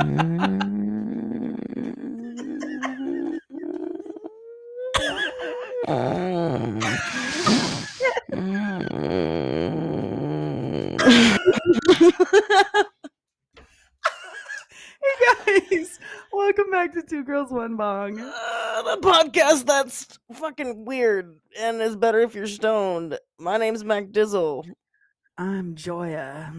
Hey guys, welcome back to Two Girls One Bong. The podcast that's fucking weird and is better if you're stoned. My name's MacDizzle. I'm Joya.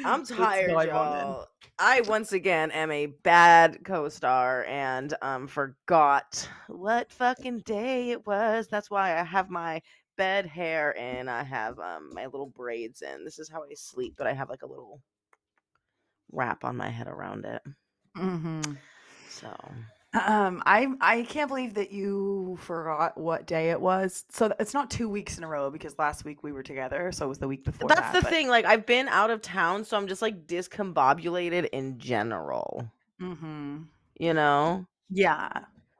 I'm tired, y'all. I once again am a bad co-star and forgot what fucking day it was. That's why I have my bed hair and I have my little braids in. This is how I sleep, but I have like a little wrap on my head around it. So I can't believe that you forgot what day it was. So it's not 2 weeks in a row because last week we were together, so it was the week before. That's the thing. Like, I've been out of town, so I'm just like discombobulated in general. You know? Yeah.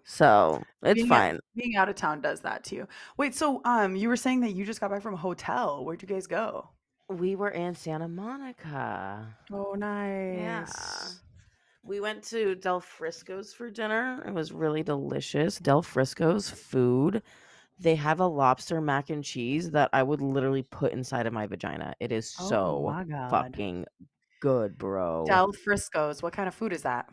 So it's fine. Being out of town does that to you. Wait, so you were saying that you just got back from a hotel. Where'd you guys go? We were in Santa Monica. Oh, nice. Yeah. We went to Del Frisco's for dinner. It was really delicious. Del Frisco's food. They have a lobster mac and cheese that I would literally put inside of my vagina. It is so fucking good, bro. Del Frisco's. What kind of food is that?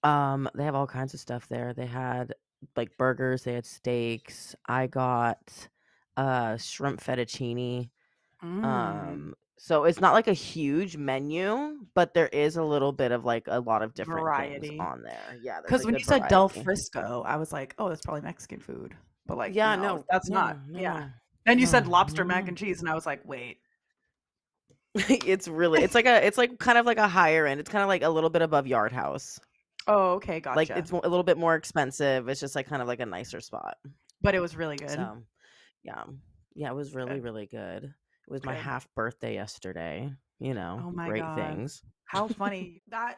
They have all kinds of stuff there. They had like burgers, they had steaks. I got shrimp fettuccine. So it's not like a huge menu, but there is a little bit of like a lot of different variety things on there. Yeah, because when you said Del Frisco, I was like, oh, that's probably Mexican food. But like, yeah, no, that's not. Yeah. Then you said lobster mac and cheese, and I was like, wait. It's like kind of like a higher end. It's kind of like a little bit above Yard House. Oh, okay, gotcha. Like it's a little bit more expensive. It's just like kind of like a nicer spot. But it was really good. So, yeah, it was really really good. It was my half birthday yesterday. You know, oh my great God. things. How funny that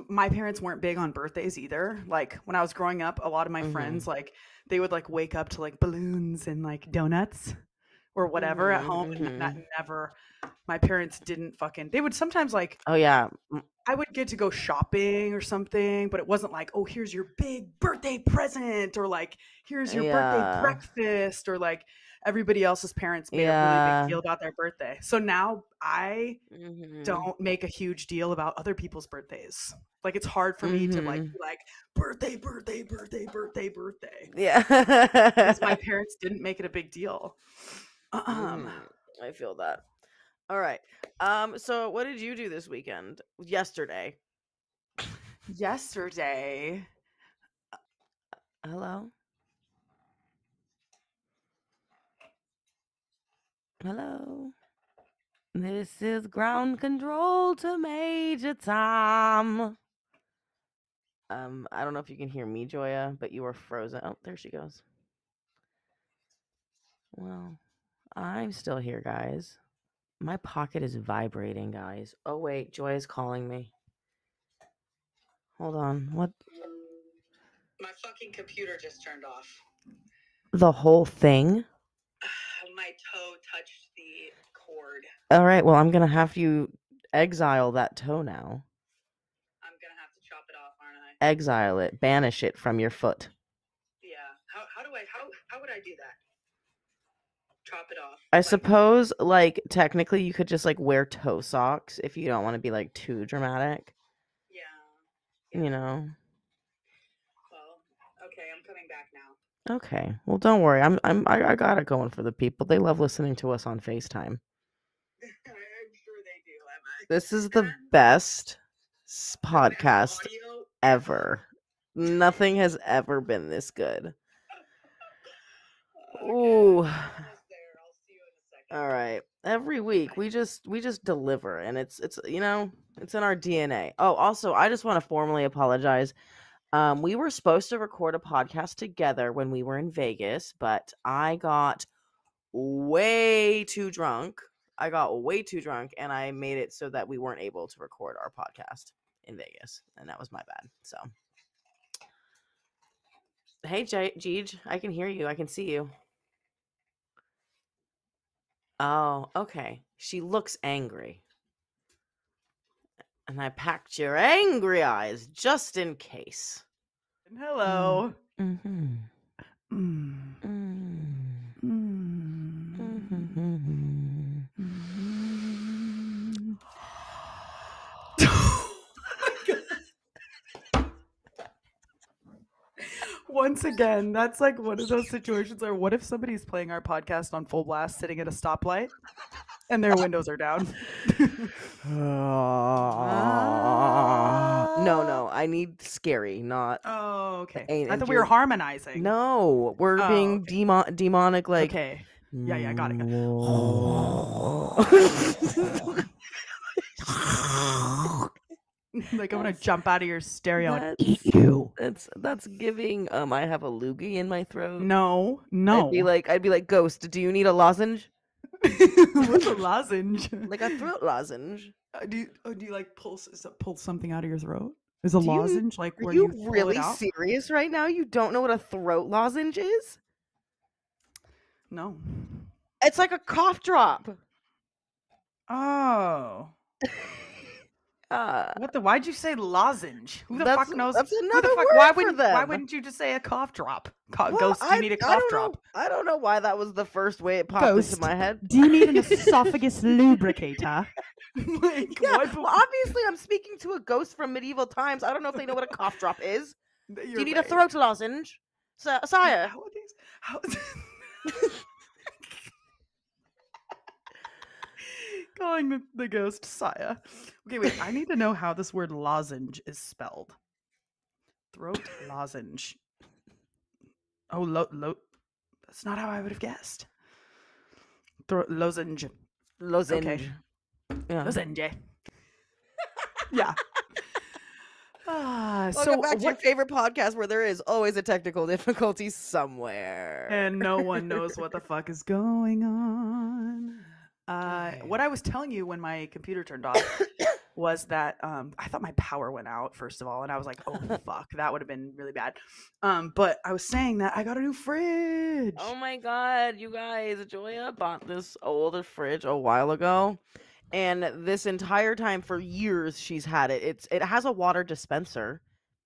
my parents weren't big on birthdays either. Like when I was growing up, a lot of my friends like they would like wake up to like balloons and like donuts or whatever at home, and that never. My parents didn't fucking. They would sometimes like. Oh yeah. I would get to go shopping or something, but it wasn't like, oh, here's your big birthday present, or like, here's your birthday breakfast, or like everybody else's parents made a really big deal about their birthday. So now I don't make a huge deal about other people's birthdays. Like it's hard for me to like birthday. Yeah. Because my parents didn't make it a big deal. I feel that. All right. So what did you do this weekend? Yesterday. Hello? Hello? This is ground control to Major Tom. I don't know if you can hear me, Joya, but you are frozen. Oh, there she goes. Well, I'm still here, guys. My pocket is vibrating, guys. Oh, wait. Joya's calling me. Hold on. What? My fucking computer just turned off. The whole thing? My toe touched the cord. All right. Well, I'm going to have you exile that toe now. I'm going to have to chop it off, aren't I? Exile it. Banish it from your foot. Yeah. How would I do that? Chop it off. I suppose, like, technically you could just, like, wear toe socks if you don't want to be, like, too dramatic. Yeah. You know? Well, okay, I'm coming back now. Okay. Well, don't worry. I got it going for the people. They love listening to us on FaceTime. I'm sure they do, Emma. This is the best podcast ever. Nothing has ever been this good. Okay. Ooh. All right. Every week we just deliver, and it's you know, it's in our DNA. Oh, also, I just want to formally apologize. We were supposed to record a podcast together when we were in Vegas, but I got way too drunk. And I made it so that we weren't able to record our podcast in Vegas, and that was my bad. So, hey, Jeej, I can hear you. I can see you. Oh, okay. She looks angry. And I packed your angry eyes just in case. Hello. Mm-hmm. Mm. Mm. Mm. Mm-hmm. Mm. Once again, that's like one of those situations where what if somebody's playing our podcast on full blast sitting at a stoplight and their windows are down? No, I need scary, not. Oh, okay. Ain't I thought we were injured. harmonizing. No, we're Oh, being okay. demonic, like. Okay. Yeah, got it. Like I'm gonna jump out of your stereo and eat you. That's giving. I have a loogie in my throat. No. I'd be like, Ghost, do you need a lozenge? What's a lozenge? Like a throat lozenge. Do you like pull something out of your throat? Is a lozenge like Are where you pull really it out? serious right now? You don't know what a throat lozenge is? No. It's like a cough drop. Oh. Why'd you say lozenge? Who the fuck knows? That's Who another the fuck? word for them. Why wouldn't you just say a cough drop? Well, Ghost, do you need a cough drop? I don't know why that was the first way it popped into my head. Do you need an esophagus lubricator? Like, yeah, well, obviously I'm speaking to a ghost from medieval times. I don't know if they know what a cough drop is. Do you need a throat lozenge? Sire. How calling the ghost sire. Okay, wait. I need to know how this word lozenge is spelled. Throat lozenge. Oh, that's not how I would have guessed. Throat lozenge. Lozenge. Okay. Yeah. Lozenge. Yeah. Welcome back to your favorite podcast where there is always a technical difficulty somewhere. And no one knows what the fuck is going on. What I was telling you when my computer turned off was that I thought my power went out, first of all, and I was like, oh fuck, that would have been really bad. But I was saying that I got a new fridge. Oh my god, you guys, Joya bought this older fridge a while ago, and this entire time for years she's had it. It has a water dispenser.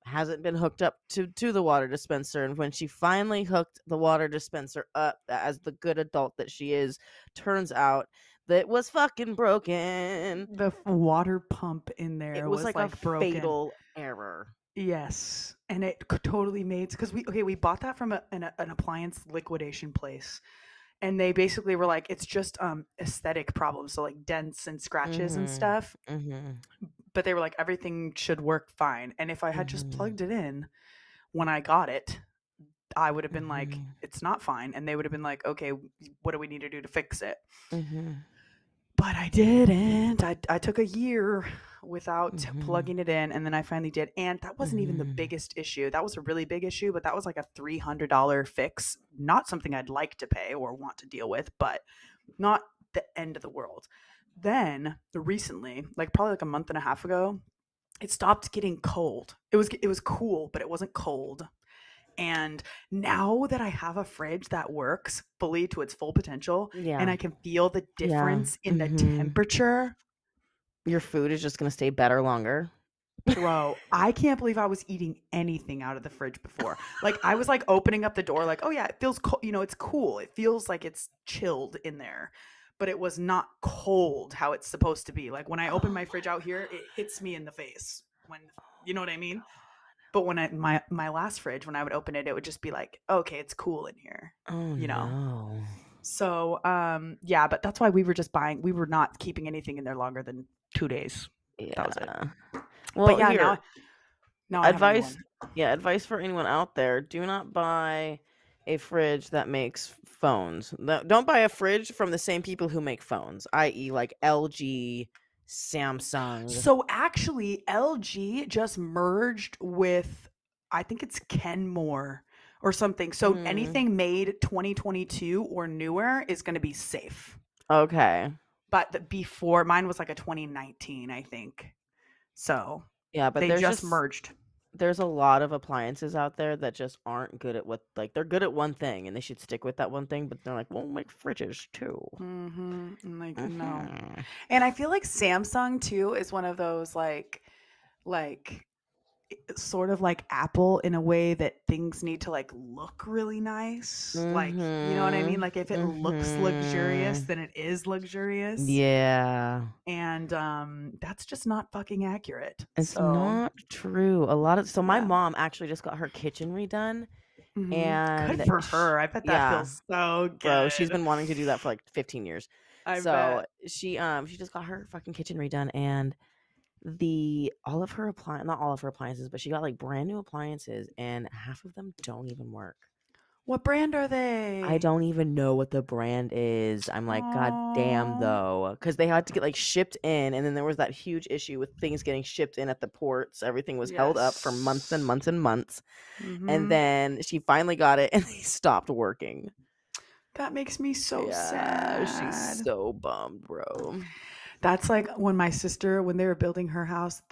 Hasn't been hooked up to the water dispenser, and when she finally hooked the water dispenser up, as the good adult that she is, turns out that was fucking broken. The water pump in there was like a broken. Fatal error. Yes, and it totally made, because we bought that from an appliance liquidation place, and they basically were like, it's just aesthetic problems, so like dents and scratches and stuff. But they were like, everything should work fine, and if I had just plugged it in when I got it, I would have been like, it's not fine, and they would have been like, okay, what do we need to do to fix it? But I didn't. I took a year without plugging it in, and then I finally did. And that wasn't even the biggest issue. That was a really big issue, but that was like a $300 fix. Not something I'd like to pay or want to deal with, but not the end of the world. Then recently, like probably like a month and a half ago, it stopped getting cold. It was cool, but it wasn't cold. And now that I have a fridge that works fully to its full potential, and I can feel the difference in the temperature, your food is just going to stay better longer. Bro, I can't believe I was eating anything out of the fridge before. Like, I was like opening up the door like, oh yeah, it feels cold. You know, it's cool. It feels like it's chilled in there. But it was not cold how it's supposed to be. Like, when I open my fridge out here, it hits me in the face. You know what I mean? But when my last fridge, when I would open it, it would just be like, okay, it's cool in here. Oh, you know? No. So, yeah, but that's why we were not keeping anything in there longer than 2 days. Yeah. That was it. Well, but yeah, here, now advice. Yeah, advice for anyone out there: do not buy a fridge that makes phones. Don't buy a fridge from the same people who make phones, i.e., like LG, Samsung. So actually, LG just merged with, I think it's Kenmore or something. So anything made 2022 or newer is going to be safe. Okay. But before, mine was like a 2019, I think. So yeah, but they just merged. there's a lot of appliances out there that just aren't good at what, like, they're good at one thing and they should stick with that one thing, but they're like, we'll make fridges too. I'm like, no. And I feel like Samsung too is one of those like sort of like Apple in a way that things need to like look really nice. Like, you know what I mean? Like if it looks luxurious, then it is luxurious. Yeah. And that's just not fucking accurate. It's not true. So my Yeah. mom actually just got her kitchen redone. And good for her. I bet that feels so good. Bro, she's been wanting to do that for like 15 years. I bet. She just got her fucking kitchen redone, and not all of her appliances, but she got like brand new appliances, and half of them don't even work. What brand are they? I don't even know what the brand is. I'm like, God damn, though. Because they had to get like shipped in, and then there was that huge issue with things getting shipped in at the ports. Everything was held up for months and months and months. And then she finally got it, and they stopped working. That makes me so sad. She's so bummed, bro. That's like when my sister, when they were building her house,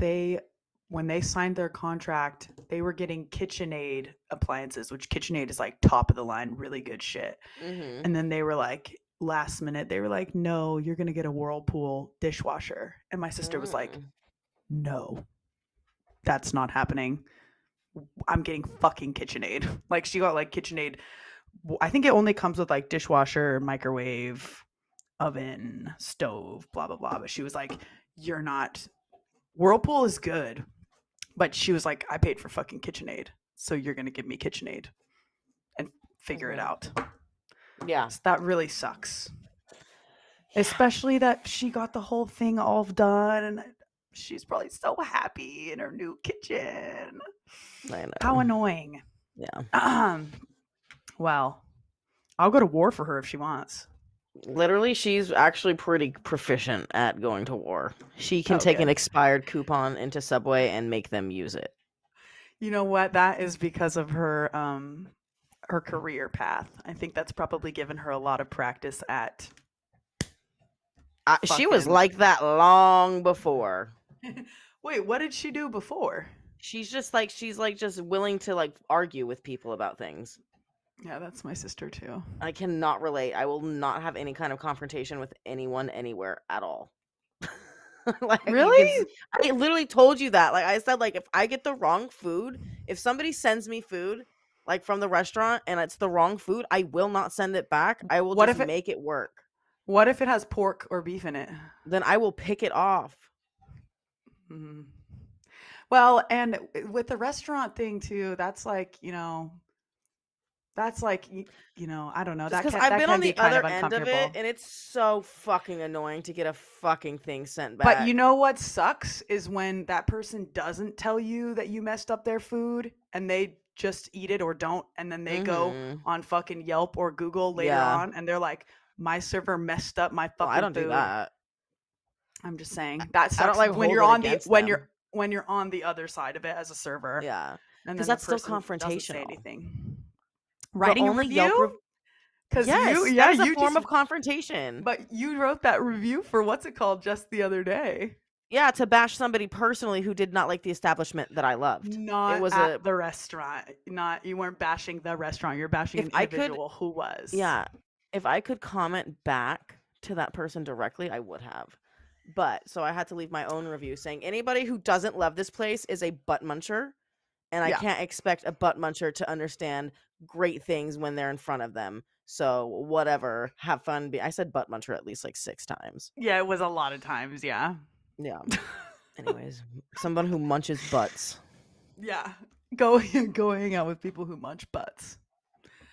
when they signed their contract, they were getting KitchenAid appliances, which KitchenAid is like top of the line, really good shit. And then they were like, last minute, they were like, no, you're going to get a Whirlpool dishwasher. And my sister was like, no, that's not happening. I'm getting fucking KitchenAid. Like she got like KitchenAid. I think it only comes with like dishwasher, microwave, oven, stove, blah, blah, blah. But she was like, you're not. Whirlpool is good. But she was like, I paid for fucking KitchenAid, so you're going to give me KitchenAid and figure it out. Yeah. So that really sucks. Especially that she got the whole thing all done, and she's probably so happy in her new kitchen. I know. How annoying. Yeah. Well, I'll go to war for her if she wants. Literally, she's actually pretty proficient at going to war. She can take an expired coupon into Subway and make them use it. You know what? That is because of her career path. I think that's probably given her a lot of practice at. She was like that long before. Wait, what did she do before? She's just willing to like argue with people about things. Yeah, that's my sister too. I cannot relate. I will not have any kind of confrontation with anyone anywhere at all. Like, really? I literally told you that. Like I said, like if I get the wrong food, if somebody sends me food like from the restaurant and it's the wrong food, I will not send it back. I will just make it work. What if it has pork or beef in it? Then I will pick it off. Mm-hmm. Well, and with the restaurant thing too, that's like, I don't know. Because I've been on the other end of it, and it's so fucking annoying to get a fucking thing sent back. But you know what sucks is when that person doesn't tell you that you messed up their food, and they just eat it or don't, and then they go on fucking Yelp or Google later on, and they're like, my server messed up my fucking food. I don't do that. I'm just saying that sucks. I don't like when you're on when you're on the other side of it as a server. Yeah, and because that's still confrontational. Say anything. Writing a review? Because that's a form of confrontation. But you wrote that review for what's it called just the other day. Yeah, to bash somebody personally who did not like the establishment that I loved. It was at the restaurant. You weren't bashing the restaurant. You're bashing an individual who was. Yeah, if I could comment back to that person directly, I would have. But so I had to leave my own review saying anybody who doesn't love this place is a butt muncher, and I can't expect a butt muncher to understand great things when they're in front of them. So whatever, have fun. I said butt muncher at least like 6 times. Yeah, it was a lot of times. Yeah. Anyways, someone who munches butts. Yeah, go hang out with people who munch butts.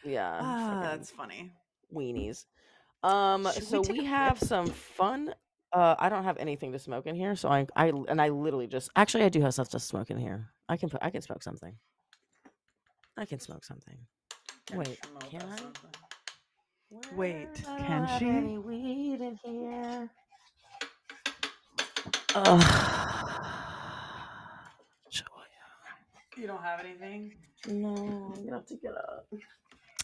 Yeah, that's funny. Weenies. So we have some fun. I don't have anything to smoke in here, so I literally just actually I do have stuff to smoke in here. I can smoke something. I can smoke something. Wait, can I? Wait, can she? Any weed in here? Joya. You don't have anything? No, I'm gonna have to get up.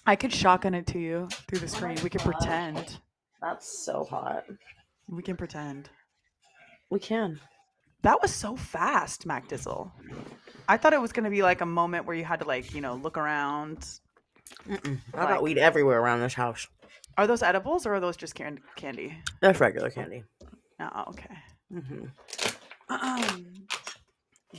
I could shotgun it to you through the screen. We can pretend. That's so hot. We can pretend. We can. That was so fast, MacDizzle. I thought it was gonna be like a moment where you had to like, look around. I got weed everywhere around this house. Are those edibles or are those just candy? That's regular candy. Oh, okay.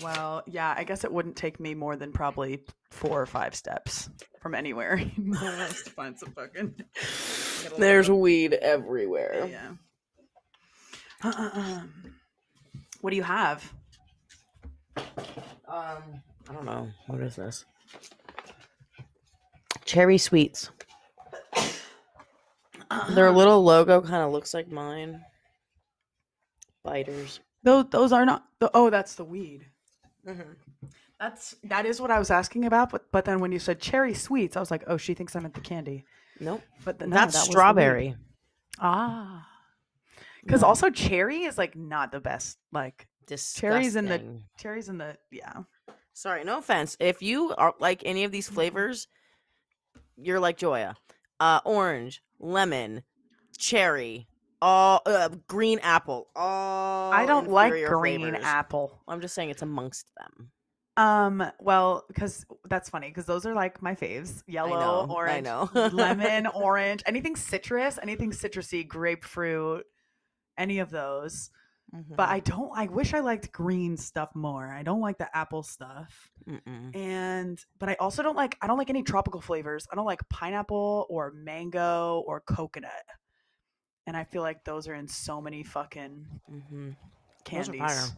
Well, yeah, I guess it wouldn't take me more than probably 4 or 5 steps from anywhere to find some fucking. There's weed everywhere. Yeah. What do you have? I don't know. What is this? Cherry sweets. Their little logo kind of looks like mine. Biters. Those are not. That's the weed. Mm-hmm. That is what I was asking about. But then when you said cherry sweets, I was like, oh, she thinks I meant the candy. Nope. But no, that's that strawberry. Ah. Because also cherry is like not the best. Like Disgusting. cherries in the yeah. Sorry, no offense. If you are like any of these flavors, you're like Joya. Orange, lemon, cherry, green apple. I don't like green flavors. apple. I'm just saying it's amongst them. Well, because that's funny because those are like my faves: yellow, orange, lemon, orange, anything citrusy, grapefruit, any of those. Mm-hmm. But I wish I liked green stuff more. I don't like the apple stuff. But I also don't like any tropical flavors. I don't like pineapple or mango or coconut. And I feel like those are in so many fucking candies.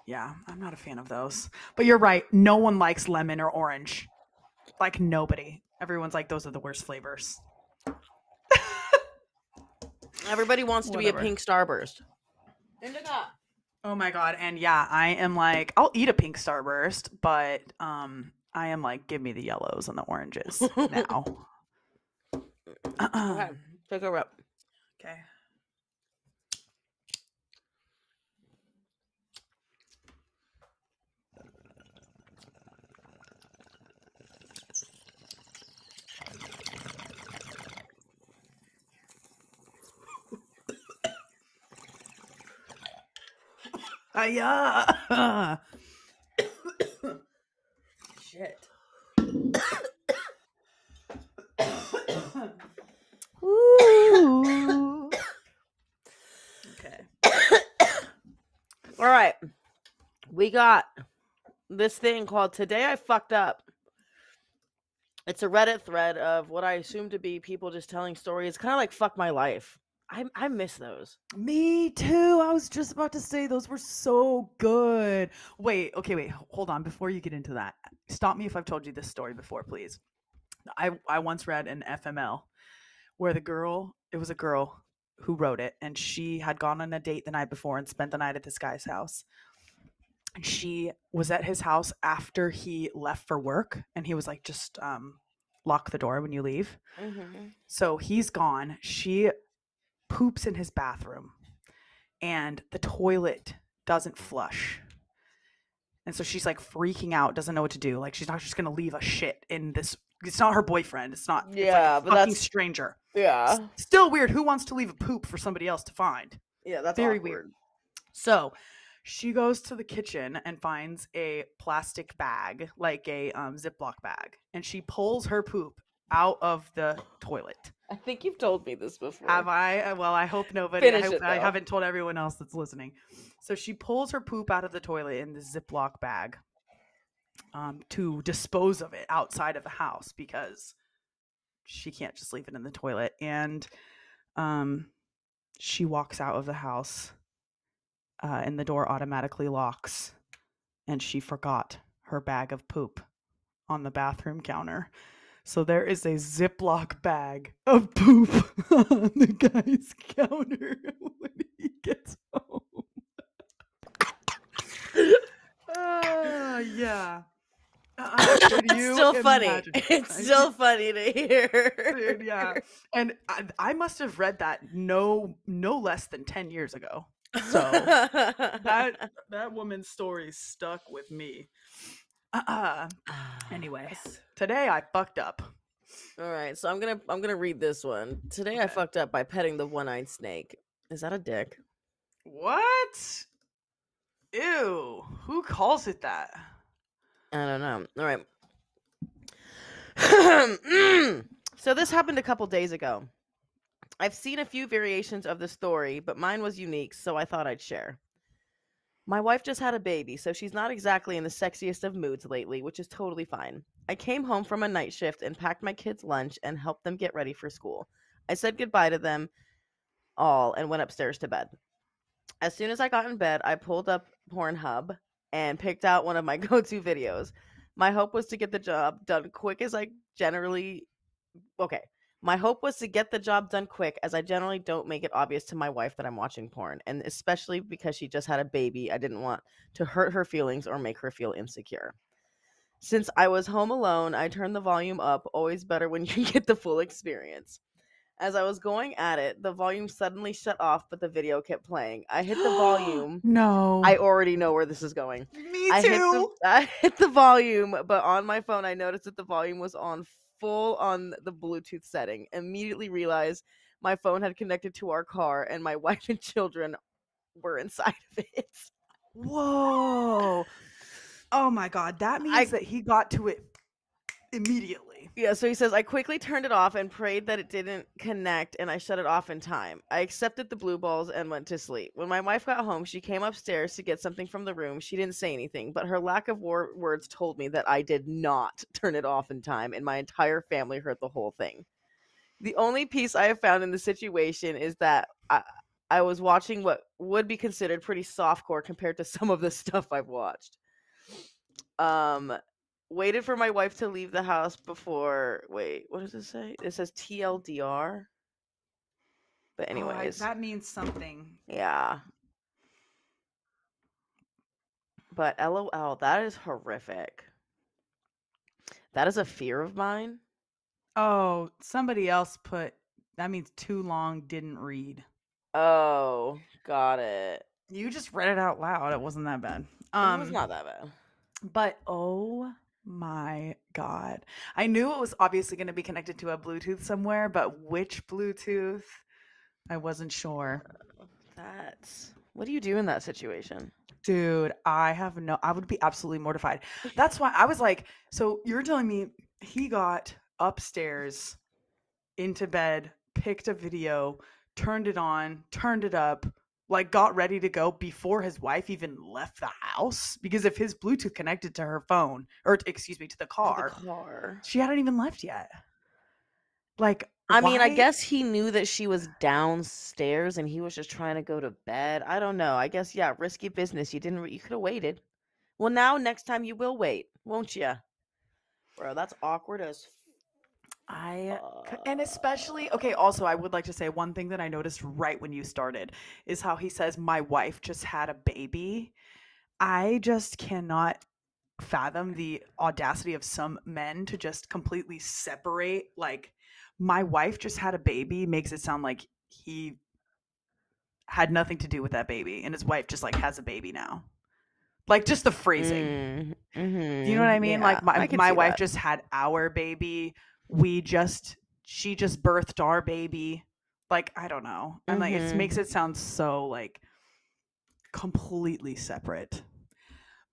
Yeah, I'm not a fan of those. But you're right. No one likes lemon or orange. Like nobody. Everyone's like, those are the worst flavors. Everybody wants to be a pink starburst. Oh my god. And yeah, I am like, I'll eat a pink starburst, but I am like, give me the yellows and the oranges now. Okay, take a rip. Okay. Shit. Ooh. Okay. All right. We got this thing called Today I Fucked Up. It's a Reddit thread of what I assume to be people just telling stories. Kind of like Fuck My Life. I miss those. Me too. I was just about to say those were so good. Wait. Hold on. Before you get into that, stop me if I've told you this story before, please. I once read an FML where it was a girl who wrote it, and she had gone on a date the night before and spent the night at this guy's house. And she was at his house after he left for work, and he was like, just lock the door when you leave. Mm-hmm. So he's gone. She poops in his bathroom, and the toilet doesn't flush. And so she's like freaking out, doesn't know what to do. Like, she's not just going to leave a shit in this. It's not her boyfriend. It's not. Yeah, it's like a fucking stranger. Yeah. Still weird. Who wants to leave a poop for somebody else to find? Yeah, that's very awkward. weird. So she goes to the kitchen and finds a plastic bag, like a Ziploc bag, and she pulls her poop out of the toilet. I think you've told me this before. Have I? Well, I hope nobody. I haven't told everyone else that's listening. So she pulls her poop out of the toilet in the Ziploc bag to dispose of it outside of the house because she can't just leave it in the toilet. And she walks out of the house and the door automatically locks. And she forgot her bag of poop on the bathroom counter. So there is a Ziploc bag of poop on the guy's counter when he gets home. Yeah. It's still funny. It's still funny to hear. Dude, yeah. And I must have read that no less than 10 years ago. So that woman's story stuck with me. Anyways, today I fucked up. All right, so I'm gonna read this one. Today I fucked up by petting the one-eyed snake. Is that a dick? What? Ew. Who calls it that? I don't know. All right. So this happened a couple days ago. I've seen a few variations of the story, but mine was unique, so I thought I'd share. My wife just had a baby, so she's not exactly in the sexiest of moods lately, which is totally fine. I came home from a night shift and packed my kids' lunch and helped them get ready for school. I said goodbye to them all and went upstairs to bed. As soon as I got in bed, I pulled up Pornhub and picked out one of my go-to videos. My hope was to get the job done quick as I generally... Okay. My hope was to get the job done quick, as I generally don't make it obvious to my wife that I'm watching porn, and especially because she just had a baby, I didn't want to hurt her feelings or make her feel insecure. Since I was home alone, I turned the volume up, always better when you get the full experience. As I was going at it, the volume suddenly shut off, but the video kept playing. I hit the volume. No. I already know where this is going. Me too. I hit the volume, but on my phone, I noticed that the volume was on full on the Bluetooth setting. Immediately realized my phone had connected to our car, and my wife and children were inside of it. Whoa. Oh my God. That means that he got to it immediately. Yeah, so he says, I quickly turned it off and prayed that it didn't connect, and I shut it off in time. I accepted the blue balls and went to sleep. When my wife got home, she came upstairs to get something from the room. She didn't say anything, but her lack of words told me that I did not turn it off in time, and my entire family heard the whole thing. The only piece I have found in the situation is that I was watching what would be considered pretty softcore compared to some of the stuff I've watched. Waited for my wife to leave the house before... Wait, what does it say? It says TLDR. But anyways. That means something. Yeah. But LOL, that is horrific. That is a fear of mine. Oh, somebody else put... That means too long, didn't read. Oh, got it. You just read it out loud. It wasn't that bad. It was not that bad. But oh my God. I knew it was obviously going to be connected to a Bluetooth somewhere, but which Bluetooth? I wasn't sure. What do you do in that situation? Dude, I would be absolutely mortified. That's why I was like, so you're telling me he got upstairs into bed, picked a video, turned it on, turned it up, like got ready to go before his wife even left the house? Because if his Bluetooth connected to her phone, or excuse me, to the car, she hadn't even left yet. Like, I mean, I guess he knew that she was downstairs and he was just trying to go to bed. I don't know. I guess, yeah, risky business. You could have waited. Well, now next time you will wait, won't you? Bro, that's awkward as and especially, okay, also I would like to say one thing that I noticed right when you started is how he says, my wife just had a baby. I just cannot fathom the audacity of some men to just completely separate, like, my wife just had a baby makes it sound like he had nothing to do with that baby and his wife just like has a baby now. Like, just the phrasing. Mm-hmm. Do you know what I mean? Yeah, like my wife that. just had our baby. She just birthed our baby. Like, I don't know. And like, it makes it sound so like completely separate.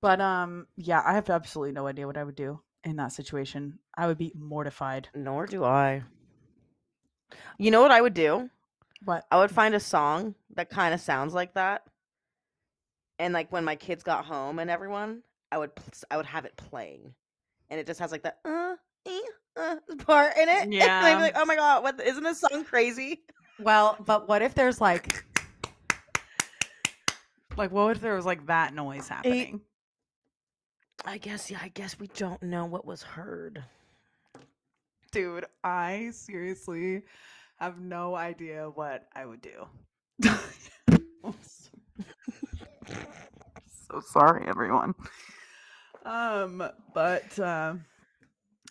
But yeah, I have absolutely no idea what I would do in that situation. I would be mortified. Nor do I. You know what I would do? What? I would find a song that kind of sounds like that. And like when my kids got home and everyone, I would have it playing. And it just has like that part in it. Yeah. And I'd be like, oh my God, isn't this song crazy? Well, but what if there's like what if there was like that noise happening? I guess we don't know what was heard. Dude, I seriously have no idea what I would do. So sorry, everyone.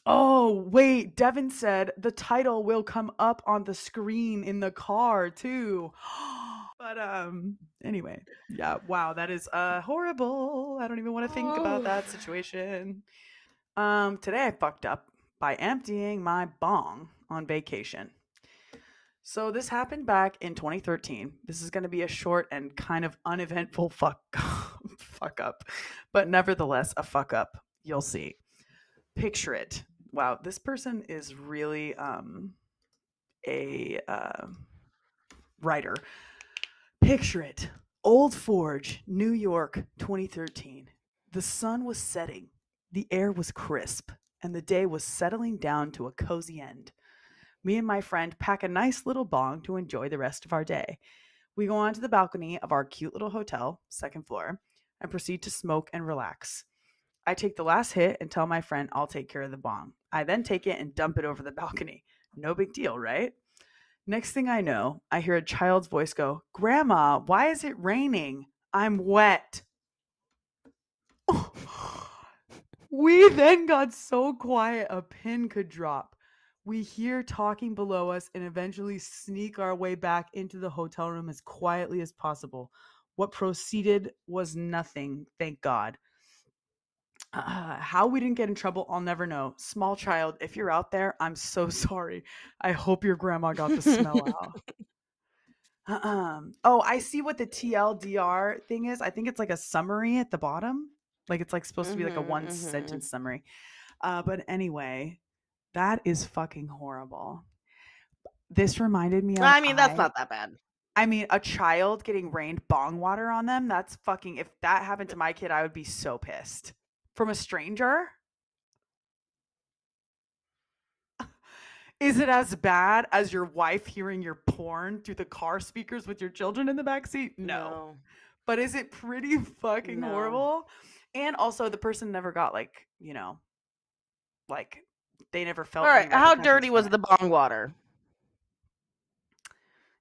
Oh, wait, Devin said the title will come up on the screen in the car too. But anyway, yeah, wow, that is horrible. I don't even want to think about that situation. Today I fucked up by emptying my bong on vacation. So this happened back in 2013. This is going to be a short and kind of uneventful fuck up, but nevertheless a fuck up. You'll see. Picture it. Wow, this person is really a writer. Picture it. Old Forge, New York, 2013. The sun was setting, the air was crisp, and the day was settling down to a cozy end. Me and my friend pack a nice little bong to enjoy the rest of our day. We go onto the balcony of our cute little hotel, second floor, and proceed to smoke and relax. I take the last hit and tell my friend I'll take care of the bong. I then take it and dump it over the balcony. No big deal, right? Next thing I know, I hear a child's voice go, "Grandma, why is it raining? I'm wet." We then got so quiet a pin could drop. We hear talking below us and eventually sneak our way back into the hotel room as quietly as possible. What proceeded was nothing, thank God. How we didn't get in trouble, I'll never know. Small child, if you're out there, I'm so sorry. I hope your grandma got the smell out. Oh, I see what the TLDR thing is. I think it's like a summary at the bottom. Like it's like supposed to be like a one sentence summary. But anyway, that is fucking horrible. This reminded me of that's not that bad. I mean, a child getting rained bong water on them, that's fucking, if that happened to my kid, I would be so pissed. From a stranger? Is it as bad as your wife hearing your porn through the car speakers with your children in the backseat? No. But is it pretty fucking horrible? And also, the person never got like, they never felt. All right, how dirty was the bong water?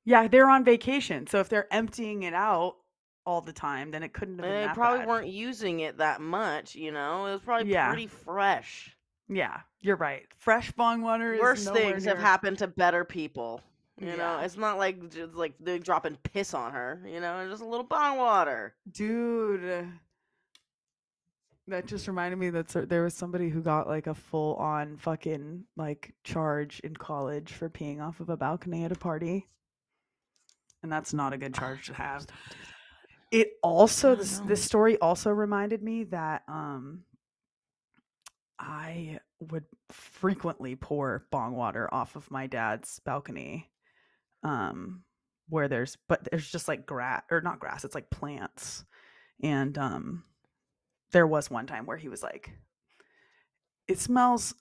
Yeah, they're on vacation. So if they're emptying it out all the time, then it couldn't have been that They probably bad. weren't using it that much, It was probably pretty fresh. Yeah, you're right. Fresh bong water is worse things have happened to better people. You know, it's not like just like they're dropping piss on her. Just a little bong water. Dude, that just reminded me that there was somebody who got like a full on fucking like charge in college for peeing off of a balcony at a party. And that's not a good charge to have. It also, this story also reminded me that I would frequently pour bong water off of my dad's balcony, where there's just like grass, or not grass, it's like plants. And there was one time where he was like, "It smells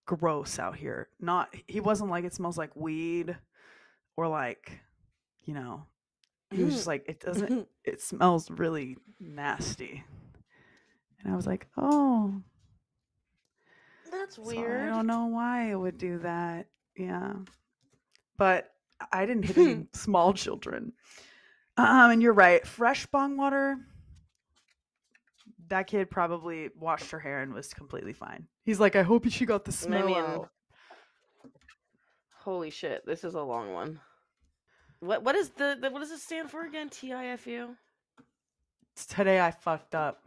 gross out here." He wasn't like, "It smells like weed," or like, he was just like, it smells really nasty. And I was like, "Oh, that's weird." So I don't know why it would do that. Yeah. But I didn't hit any small children. And you're right. Fresh bong water, that kid probably washed her hair and was completely fine. He's like, "I hope she got the smell out." Holy shit, this is a long one. What does it stand for again? TIFU? Today I fucked up.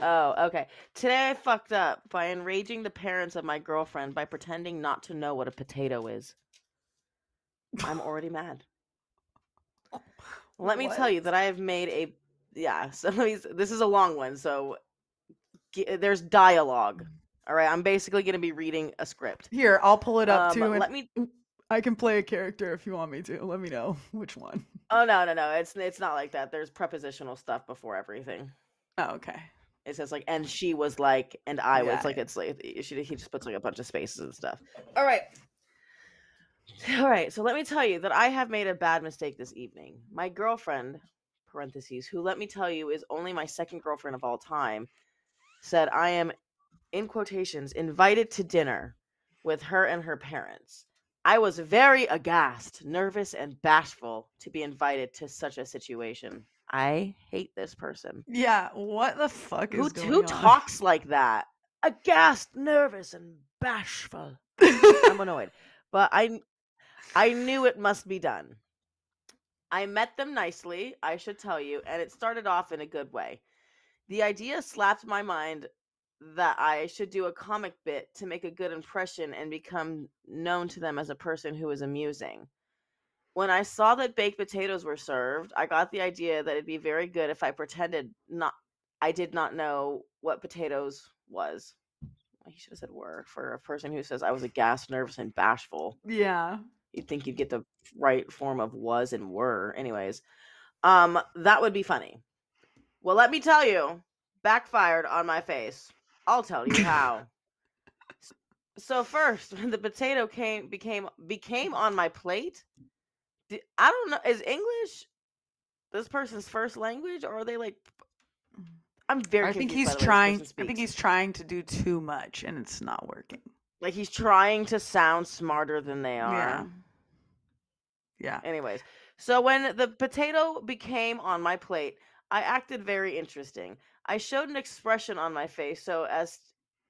Oh, okay. Today I fucked up by enraging the parents of my girlfriend by pretending not to know what a potato is. I'm already mad. Let me tell you that I have made this is a long one, so there's dialogue. All right, I'm basically going to be reading a script. Here, I'll pull it up too. I can play a character if you want me to. Let me know which one. Oh, no. It's not like that. There's prepositional stuff before everything. Oh, okay. It says like, and she was like, and I was like, it's like, he just puts like a bunch of spaces and stuff. All right. So let me tell you that I have made a bad mistake this evening. My girlfriend, parentheses, who let me tell you is only my second girlfriend of all time, said I am, in quotations, invited to dinner with her and her parents. I was very aghast, nervous, and bashful to be invited to such a situation. I hate this person. Yeah, what the fuck is going on? Who talks like that? Aghast, nervous, and bashful. I'm annoyed. But I knew it must be done. I met them nicely, I should tell you, and it started off in a good way. The idea slapped my mind that I should do a comic bit to make a good impression and become known to them as a person who is amusing. When I saw that baked potatoes were served, I got the idea that it'd be very good if I pretended not I did not know what potatoes was. He should have said were for a person who says I was aghast, nervous, and bashful. Yeah. You'd think you'd get the right form of was and were. Anyways, that would be funny. Well, let me tell you, backfired on my face. I'll tell you how. So first, when the potato became on my plate, I don't know, is English this person's first language, or are they like? I'm very. I think he's trying. I think he's trying to do too much, and it's not working. Like he's trying to sound smarter than they are. Yeah. Anyways, so when the potato became on my plate, I acted very interesting. I showed an expression on my face so as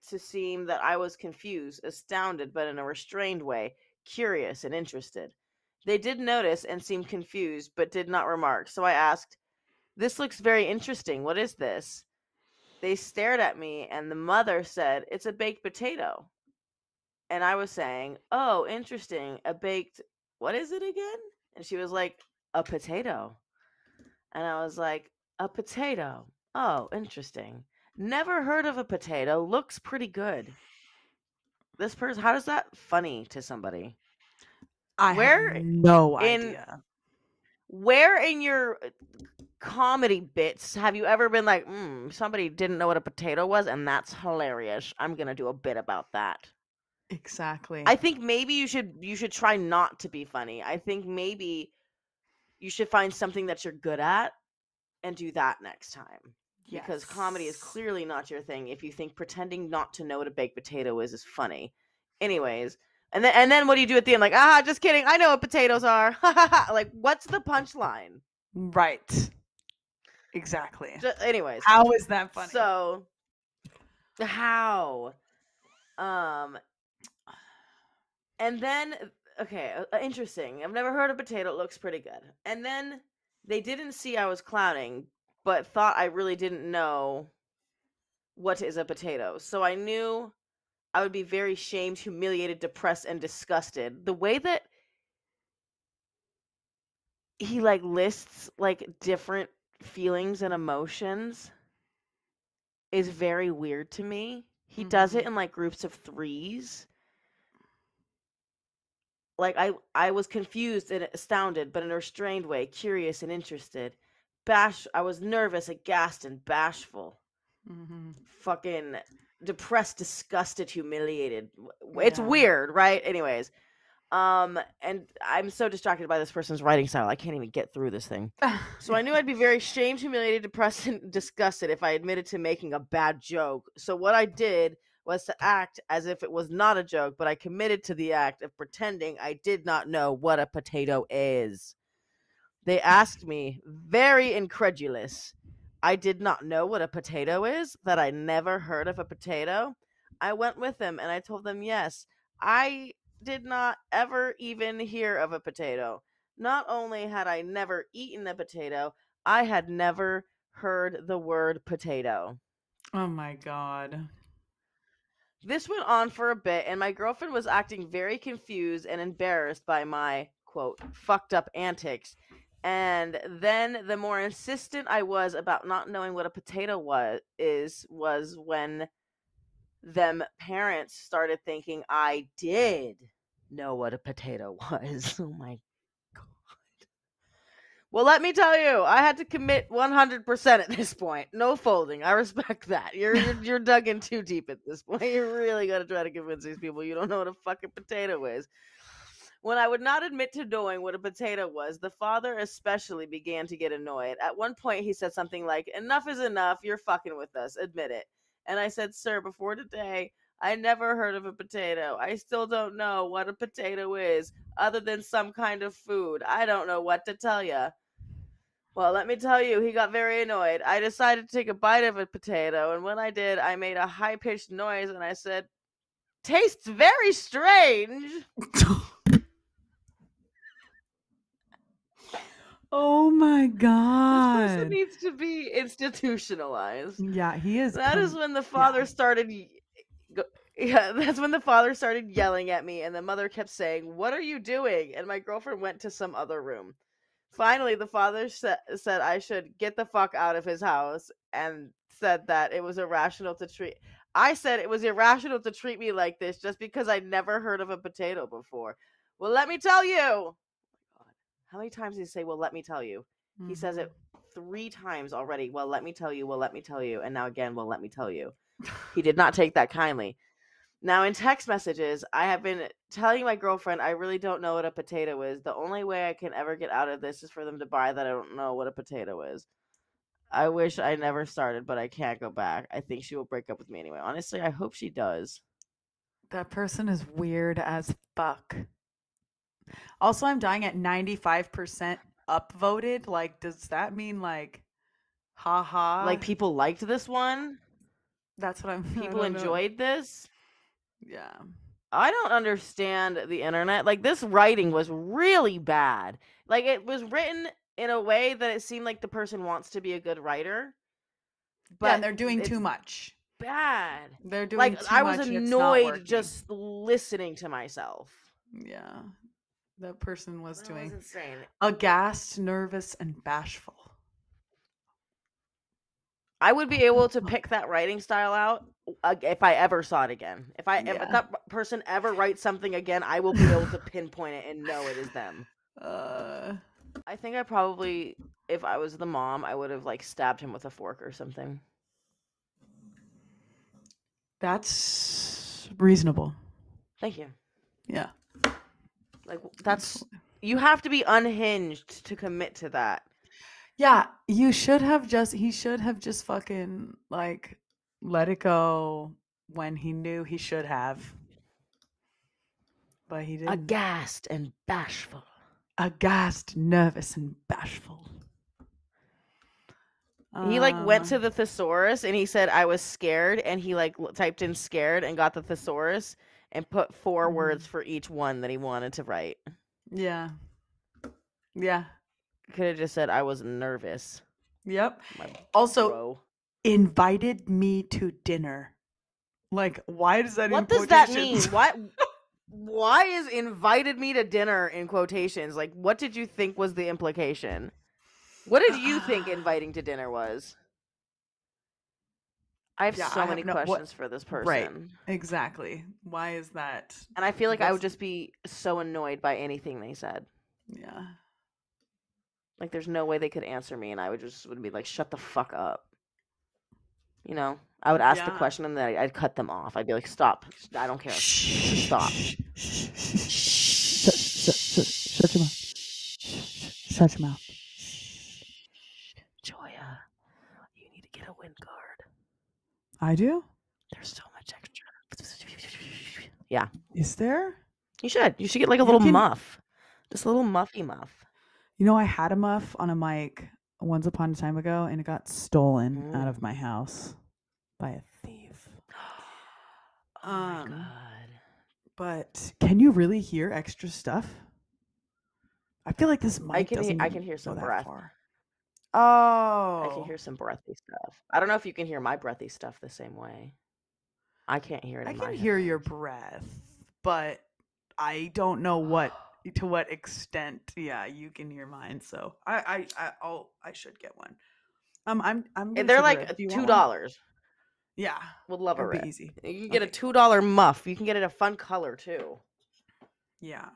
to seem that I was confused, astounded, but in a restrained way, curious and interested. They did notice and seemed confused, but did not remark. So I asked, "This looks very interesting. What is this?" They stared at me, and the mother said, "It's a baked potato." And I was saying, "Oh, interesting. A baked, what is it again?" And she was like, "A potato." And I was like, "A potato. Oh, interesting. Never heard of a potato. Looks pretty good." This person, how does that funny to somebody? I have no idea. Where in your comedy bits have you ever been like, somebody didn't know what a potato was, and that's hilarious. I'm gonna do a bit about that. Exactly. I think maybe you should try not to be funny. I think maybe you should find something that you're good at and do that next time. Yes. Because comedy is clearly not your thing if you think pretending not to know what a baked potato is funny. Anyways, and then what do you do at the end? Like, just kidding. I know what potatoes are. Like, what's the punchline? Right. Exactly. Anyways. How is that funny? So, how? And then, okay, interesting. I've never heard of potato. It looks pretty good. And then they didn't see I was clowning, but thought I really didn't know what is a potato. So I knew I would be very shamed, humiliated, depressed, and disgusted. The way that he lists different feelings and emotions is very weird to me. He does it in groups of threes. I was confused and astounded, but in a restrained way, curious and interested. I was nervous, aghast, and bashful. Fucking depressed, disgusted, humiliated. It's weird, right? Anyways, and I'm so distracted by this person's writing style, I can't even get through this thing. So I knew I'd be very shamed, humiliated, depressed, and disgusted if I admitted to making a bad joke. So what I did was to act as if it was not a joke, but I committed to the act of pretending I did not know what a potato is. They asked me, very incredulous. I did not know what a potato is, that I never heard of a potato. I went with them and I told them, yes, I did not ever even hear of a potato. Not only had I never eaten a potato, I had never heard the word potato. Oh my God. This went on for a bit, and my girlfriend was acting very confused and embarrassed by my, quote, fucked up antics. And then the more insistent I was about not knowing what a potato was when them parents started thinking I did know what a potato was. Oh my God. Well, let me tell you, I had to commit 100% at this point. No folding. I respect that. You're dug in too deep at this point. You're really gonna try to convince these people you don't know what a fucking potato is. When I would not admit to knowing what a potato was, the father especially began to get annoyed. At one point, he said something like, "Enough is enough. You're fucking with us. Admit it." And I said, "Sir, before today, I never heard of a potato. I still don't know what a potato is, other than some kind of food. I don't know what to tell you." Well, let me tell you, he got very annoyed. I decided to take a bite of a potato, and when I did, I made a high-pitched noise, and I said, "Tastes very strange." Oh my God. This person needs to be institutionalized. Yeah, he is. That is when the father started. Yeah, that's when the father started yelling at me, and the mother kept saying, "What are you doing?" And my girlfriend went to some other room. Finally, the father said I should get the fuck out of his house and said that it was irrational to treat. I said it was irrational to treat me like this just because I'd never heard of a potato before. Well, let me tell you. Oh my God. How many times did he say, well, let me tell you? He says it 3 times already. Well, let me tell you. Well, let me tell you. And now again, well, let me tell you. He did not take that kindly. Now, in text messages, I have been telling my girlfriend I really don't know what a potato is. The only way I can ever get out of this is for them to buy that I don't know what a potato is. I wish I never started, but I can't go back. I think she will break up with me anyway. Honestly, I hope she does. That person is weird as fuck. Also, I'm dying at 95% upvoted. Like, does that mean like, haha? Like, people liked this one? That's what I'm. People enjoyed this? Yeah. I don't understand the internet. Like, this writing was really bad. Like, it was written in a way that it seemed like the person wants to be a good writer. But and they're doing too much. Bad. They're doing like, too I was much. annoyed just listening to myself. Yeah. That person was doing insane. Aghast, nervous, and bashful. I would be able to pick that writing style out if I ever saw it again. If that person ever writes something again, I will be able to pinpoint it and know it is them. I think I probably, if I was the mom, I would have like stabbed him with a fork or something. That's reasonable. Thank you. Yeah. Like, you have to be unhinged to commit to that. Yeah, he should have just fucking like let it go when he knew he should have. But he didn't. Aghast and bashful. Aghast, nervous, and bashful. He like went to the thesaurus and he said I was scared, and he like typed in scared and got the thesaurus and put 4 words for each one that he wanted to write. Yeah. Yeah. Could have just said I was nervous. Yep. Also, invited me to dinner. Like, why does that? What does that mean? Why is invited me to dinner in quotations? Like, what did you think was the implication? What did you think inviting to dinner was? I have so many questions for this person. Right. Exactly. Why is that? And I feel like I would just be so annoyed by anything they said. Yeah. Like, there's no way they could answer me, and I would be like, shut the fuck up. You know? I would ask the question, and then I'd cut them off. I'd be like, stop. I don't care. Stop. Shut your mouth. Shut your mouth. Joya, you need to get a wind guard. I do? There's so much extra. Yeah. Is there? You should. You should get like a little muff. Just a little muffy muff. You know, I had a muff on a mic once upon a time ago, and it got stolen out of my house by a thief. Oh my God. But can you really hear extra stuff? I feel like this mic I can hear some breath. Far. Oh. I can hear some breathy stuff. I don't know if you can hear my breathy stuff the same way. I can't hear it. I can hear your breath, but I don't know to what extent. Yeah, you can hear mine. So I should get one. They're like $2. Yeah, would love it. Be easy. You can get a $2 muff. You can get it a fun color too. Yeah.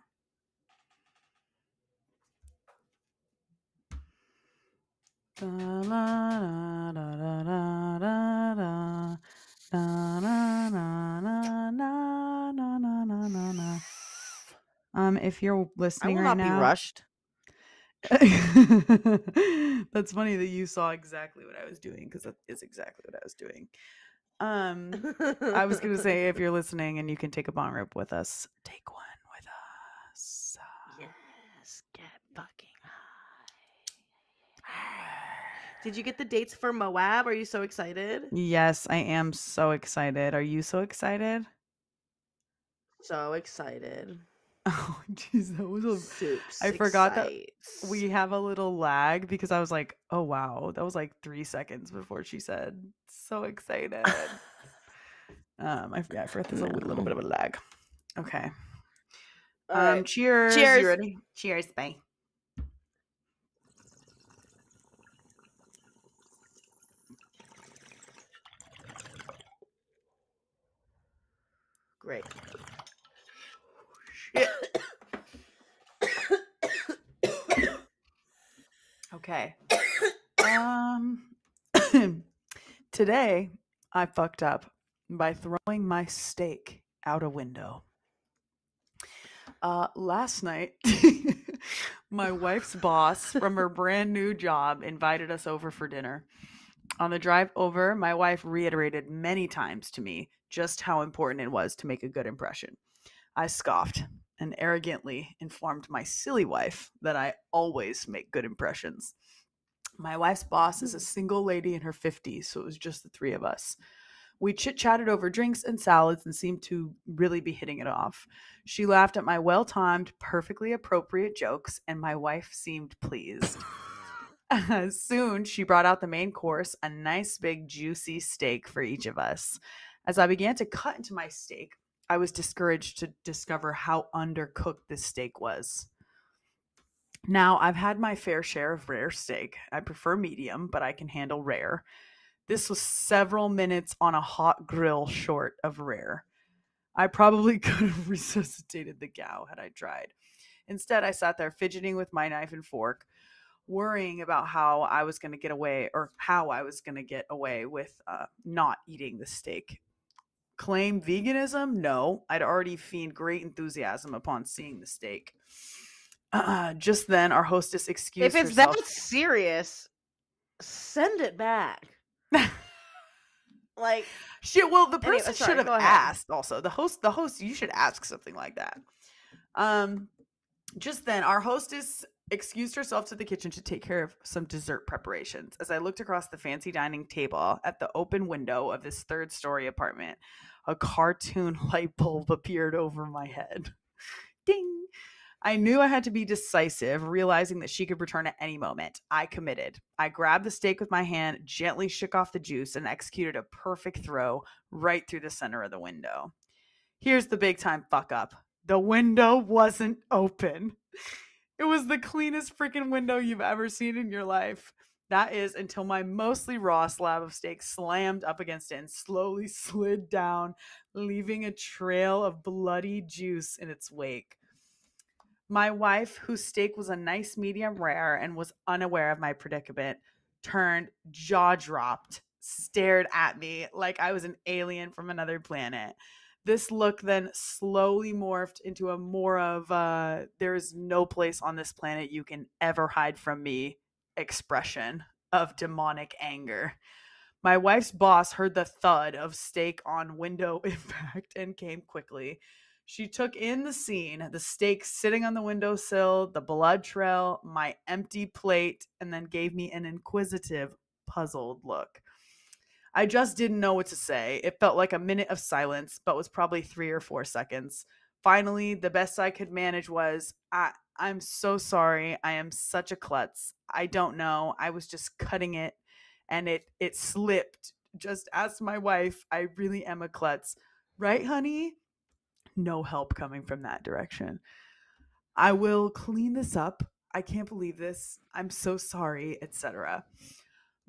If you're listening right now, I will not be rushed. That's funny that you saw exactly what I was doing, because that is exactly what I was doing. I was gonna say, if you're listening and you can take a bong rip with us, take one with us. Yes, get fucking high. Did you get the dates for Moab? Are you so excited? Yes, I am so excited. Are you so excited? So excited. Oh, jeez, that was I forgot that we have a little lag, because I was like, oh wow, that was like 3 seconds before she said so excited. I forgot there's a little bit of a lag. Okay. Right. Cheers. Cheers. You ready? Cheers. Bye. Great. Shit. Okay. Today I fucked up by throwing my steak out a window. Last night, my wife's boss from her brand new job invited us over for dinner. On the drive over, my wife reiterated many times to me just how important it was to make a good impression. I scoffed and arrogantly informed my silly wife that I always make good impressions. My wife's boss is a single lady in her 50s, so it was just the three of us. We chit-chatted over drinks and salads and seemed to really be hitting it off. She laughed at my well-timed, perfectly appropriate jokes, and my wife seemed pleased. Soon, she brought out the main course, a nice big juicy steak for each of us. As I began to cut into my steak, I was discouraged to discover how undercooked this steak was. Now, I've had my fair share of rare steak. I prefer medium, but I can handle rare. This was several minutes on a hot grill short of rare. I probably could have resuscitated the cow had I tried. Instead, I sat there fidgeting with my knife and fork, worrying about how I was going to get away with not eating the steak. Claim veganism? No, I'd already feigned great enthusiasm upon seeing the steak. Just then, our hostess excused herself. If it's that serious, send it back. Like, shit. Well, the person should have ahead. asked. Also, the host. You should ask something like that. Just then, our hostess excused herself to the kitchen to take care of some dessert preparations. As I looked across the fancy dining table at the open window of this third-story apartment, a cartoon light bulb appeared over my head. Ding! I knew I had to be decisive, realizing that she could return at any moment. I committed. I grabbed the steak with my hand, gently shook off the juice, and executed a perfect throw right through the center of the window. Here's the big time fuck up. The window wasn't open. It was the cleanest freaking window you've ever seen in your life. That is, until my mostly raw slab of steak slammed up against it and slowly slid down, leaving a trail of bloody juice in its wake. My wife, whose steak was a nice medium rare and was unaware of my predicament, turned, jaw-dropped, stared at me like I was an alien from another planet. This look then slowly morphed into a more of there's no place on this planet you can ever hide from me expression of demonic anger. My wife's boss heard the thud of steak on window impact and came quickly. She took in the scene, the steak sitting on the windowsill, the blood trail, my empty plate, and then gave me an inquisitive, puzzled look. I just didn't know what to say. It felt like a minute of silence, but was probably 3 or 4 seconds. Finally, the best I could manage was, I'm so sorry. I am such a klutz. I don't know. I was just cutting it, and it slipped. Just ask my wife. I really am a klutz. Right, honey? No help coming from that direction. I will clean this up. I can't believe this. I'm so sorry, etc.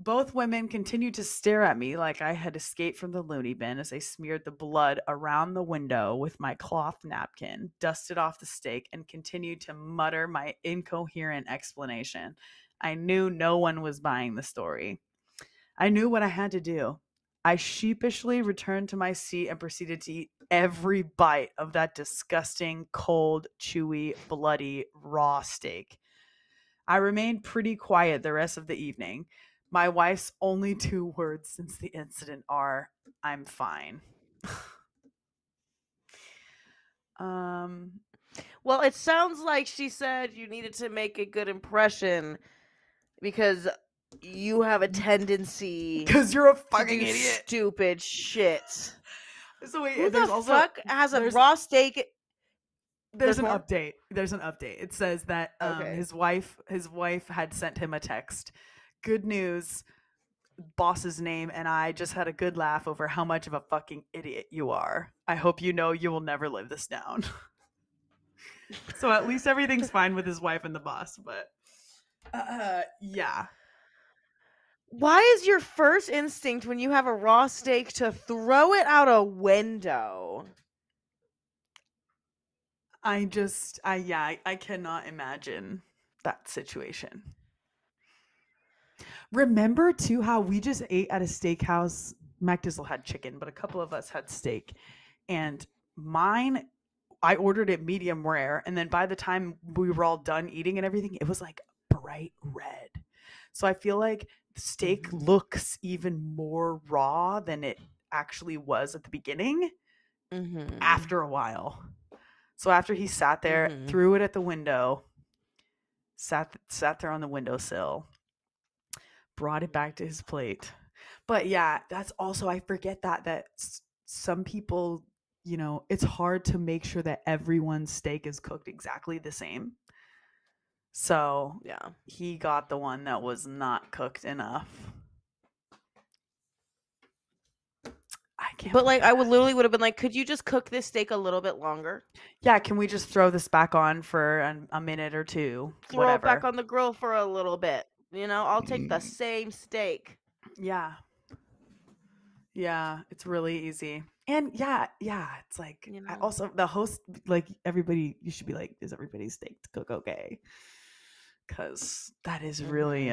Both women continued to stare at me like I had escaped from the loony bin as I smeared the blood around the window with my cloth napkin, dusted off the steak, and continued to mutter my incoherent explanation. I knew no one was buying the story. I knew what I had to do. I sheepishly returned to my seat and proceeded to eat every bite of that disgusting, cold, chewy, bloody, raw steak. I remained pretty quiet the rest of the evening. My wife's only 2 words since the incident are, I'm fine. Well, it sounds like she said you needed to make a good impression because you have a tendency because you're a fucking to do idiot. Stupid shit. So wait, who the fuck has a raw steak? There's an update. It says that Okay. his wife had sent him a text. Good news, boss's name and I just had a good laugh over how much of a fucking idiot you are. I hope you know you will never live this down. So at least everything's fine with his wife and the boss, but yeah. Why is your first instinct when you have a raw steak to throw it out a window? I cannot imagine that situation. Remember too how we just ate at a steakhouse. MacDizzle had chicken, but a couple of us had steak. And mine, I ordered it medium rare. And then by the time we were all done eating and everything, it was like bright red. So I feel like the steak looks even more raw than it actually was at the beginning after a while. So after he sat there, threw it at the window, sat there on the windowsill, brought it back to his plate. But yeah, that's also, I forget that some people, you know, it's hard to make sure that everyone's steak is cooked exactly the same. So yeah, he got the one that was not cooked enough. But like, I would have been like, could you just cook this steak a little bit longer? Yeah, can we just throw this back on for a minute or two? Throw it back on the grill for a little bit. You know, I'll take the same steak. Yeah. Yeah, it's really easy. And yeah, it's like, you know, also the host, like everybody, you should be like, is everybody's steak to cook okay? Because that is really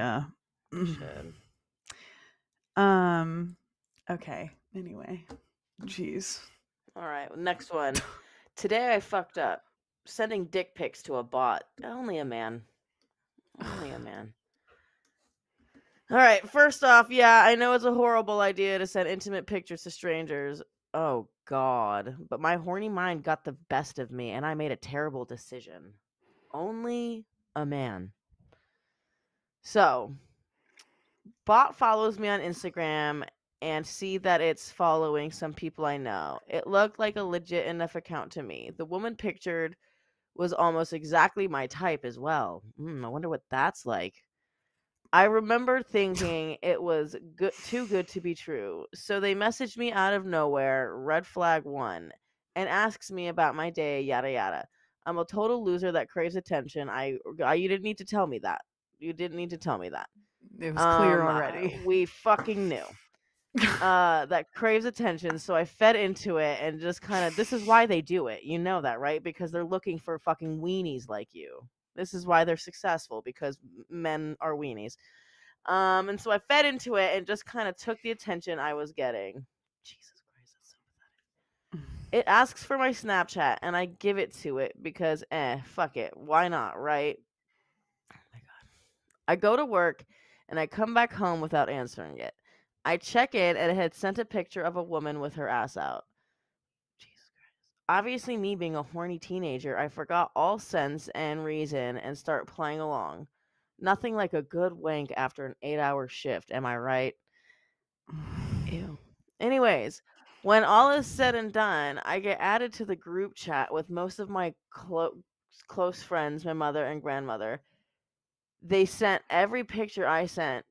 okay. Anyway, jeez. All right, next one. Today I fucked up sending dick pics to a bot. Only a man. Only a man. All right, first off, yeah, I know it's a horrible idea to send intimate pictures to strangers. Oh, God. But my horny mind got the best of me, and I made a terrible decision. Only a man. So, bot follows me on Instagram and see that it's following some people I know. It looked like a legit enough account to me. The woman pictured was almost exactly my type as well. I wonder what that's like. I remember thinking it was too good to be true. So they messaged me out of nowhere, red flag 1, and asks me about my day, yada yada. I'm a total loser that craves attention. You didn't need to tell me that. You didn't need to tell me that. It was clear already. We fucking knew. That craves attention, so I fed into it and just kind of, this is why they do it. You know that, right? Because they're looking for fucking weenies like you. This is why they're successful, because men are weenies. And so I fed into it and just kind of took the attention I was getting. Jesus Christ, that's so pathetic. It asks for my Snapchat, and I give it to it because, fuck it. Why not, right? Oh my God. I go to work, and I come back home without answering it. I check in, and it had sent a picture of a woman with her ass out. Jesus Christ. Obviously, me being a horny teenager, I forgot all sense and reason and start playing along. Nothing like a good wank after an 8-hour shift, am I right? Ew. Anyways, when all is said and done, I get added to the group chat with most of my close friends, my mother and grandmother. They sent every picture I sent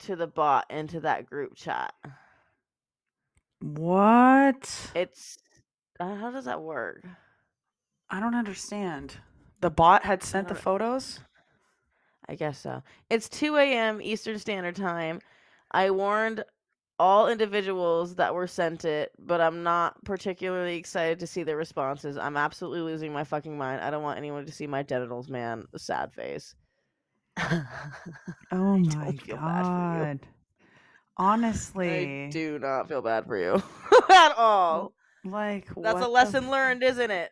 to the bot into that group chat. What? It's how does that work? I don't understand. The bot had sent the photos? I guess so. It's 2 a.m. Eastern Standard Time. I warned all individuals that were sent it, but I'm not particularly excited to see their responses. I'm absolutely losing my fucking mind. I don't want anyone to see my genitals, man. Sad face. Oh my God. Honestly. I do not feel bad for you at all. Like, that's a lesson learned, isn't it?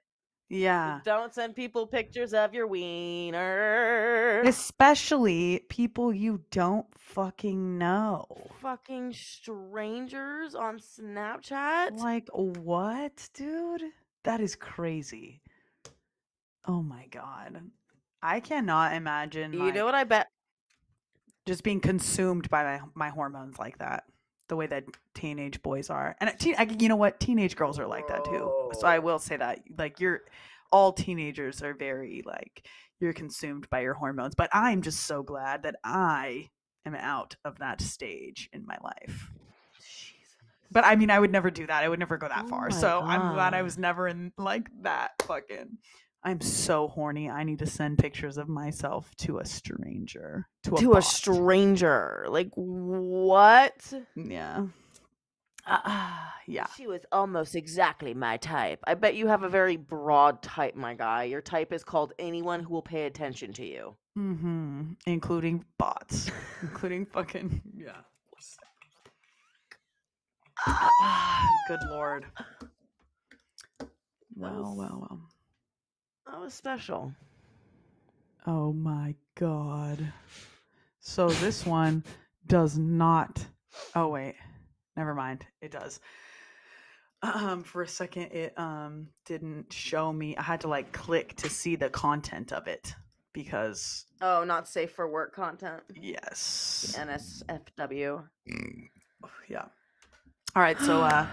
Yeah. Don't send people pictures of your wiener. Especially people you don't fucking know. Fucking strangers on Snapchat? Like, what, dude? That is crazy. Oh my God. I cannot imagine. You know what I bet? Just being consumed by my hormones like that. The way that teenage boys are. And you know what? Teenage girls are like that too. So I will say that. Like, all teenagers are very, like, you're consumed by your hormones. But I'm just so glad that I am out of that stage in my life. Jesus. But I mean, I would never do that. I would never go that far. So God. I'm glad I was never in, like, that fucking... I'm so horny. I need to send pictures of myself to a stranger. To a stranger. Like, what? Yeah. Yeah. She was almost exactly my type. I bet you have a very broad type, my guy. Your type is called anyone who will pay attention to you. Mm-hmm. Including bots. Including fucking, yeah. Good Lord. Well. That was special. Oh my God. So this one does not. Oh wait, never mind. It does. For a second, it didn't show me. I had to like click to see the content of it because. Oh, not safe for work content. Yes. NSFW. Yeah. All right. So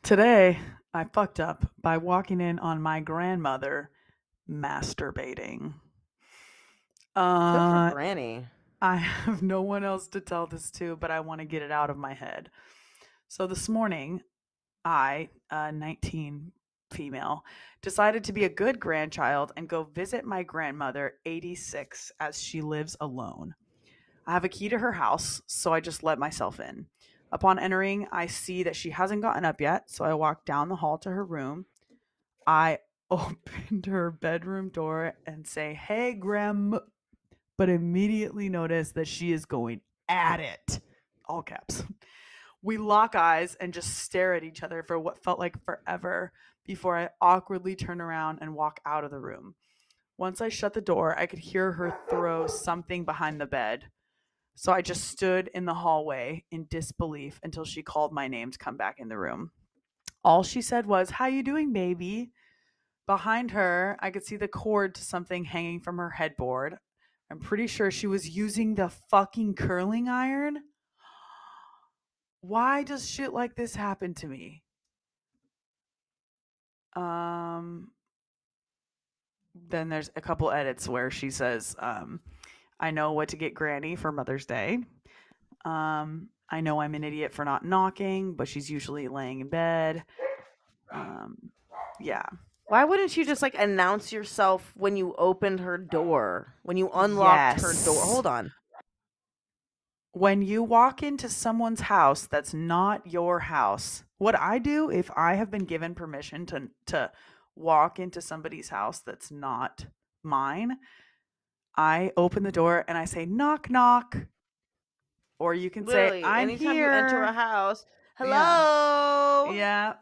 today I fucked up by walking in on my grandmother masturbating. Good for Granny. I have no one else to tell this to, but I want to get it out of my head. So this morning, I, 19 female, decided to be a good grandchild and go visit my grandmother, 86, as she lives alone. I have a key to her house, so I just let myself in. Upon entering, I see that she hasn't gotten up yet, so I walk down the hall to her room. I opened her bedroom door and say, "Hey, Grandma," but immediately notice that she is going at it. All caps. We lock eyes and just stare at each other for what felt like forever before I awkwardly turn around and walk out of the room. Once I shut the door, I could hear her throw something behind the bed. So I just stood in the hallway in disbelief until she called my name to come back in the room. All she said was, "How you doing, baby?" Behind her, I could see the cord to something hanging from her headboard. I'm pretty sure she was using the fucking curling iron. Why does shit like this happen to me? Then there's a couple edits where she says, "I know what to get Granny for Mother's Day. I know I'm an idiot for not knocking, but she's usually laying in bed." Yeah. Why wouldn't you just like announce yourself when you opened her door? When you unlocked her door? Hold on. When you walk into someone's house that's not your house, what I do if I have been given permission to walk into somebody's house that's not mine, I open the door and I say, "Knock, knock." Or you can Literally, say, "I'm anytime here." you enter a house, hello. Yeah.